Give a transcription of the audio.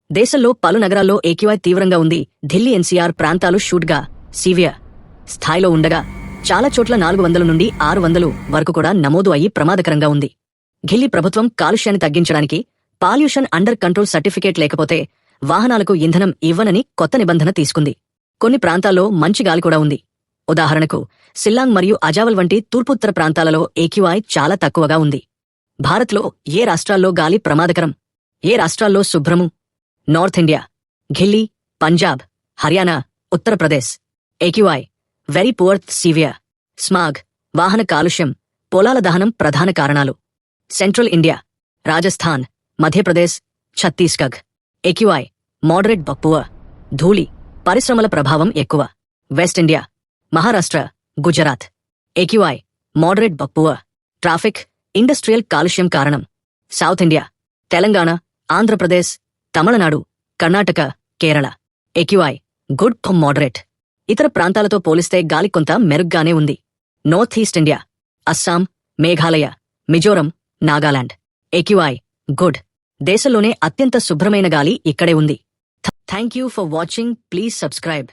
దేశంలో పలు నగరాల్లో ఏక్యూఐ తీవ్రంగా ఉంది. ఢిల్లీ ఎన్సీఆర్ ప్రాంతాలు షూట్గా సివియర్ స్థాయిలో ఉండగా చాలా చోట్ల 400 నుండి 600 వరకు కూడా నమోదు అయ్యి ప్రమాదకరంగా ఉంది. ఢిల్లీ ప్రభుత్వం కాలుష్యాన్ని తగ్గించడానికి పాల్యూషన్ అండర్ కంట్రోల్ సర్టిఫికేట్ లేకపోతే వాహనాలకు ఇంధనం ఇవ్వనని కొత్త నిబంధన తీసుకుంది. కొన్ని ప్రాంతాల్లో మంచి గాలి కూడా ఉంది. ఉదాహరణకు సిల్లాంగ్ మరియు అజావల్ వంటి తూర్పుత్తర ప్రాంతాలలో ఏక్యూఐ చాలా తక్కువగా ఉంది. భారత్లో ఏ రాష్ట్రాల్లో గాలి ప్రమాదకరం, ఏ రాష్ట్రాల్లో శుభ్రము? North India, Delhi, Punjab, Haryana, Uttar Pradesh. AQI very poor. Severe smog, వాహన కాలుష్యం, పొలాల దహనం ప్రధాన కారణాలు. Central India, Rajasthan, Madhya Pradesh, Chhattisgarh. AQI moderate poor, ధూళి, పరిశ్రమల ప్రభావం ఎక్కువ. West India, Maharashtra, Gujarat. AQI moderate poor, traffic, industrial కాలుష్యం కారణం. South India, Telangana, Andhra Pradesh, Tamil Nadu, Karnataka, Kerala. AQI good moderate. ఇతర ప్రాంతాలతో పోలిస్తే గాలి కొంత మెరుగ్గానే ఉంది. North east India, Assam, Meghalaya, Mizoram, Nagaland. AQI good. దేశంలోనే అత్యంత శుభ్రమైన గాలి ఇక్కడే ఉంది. Thank you for watching. Please subscribe.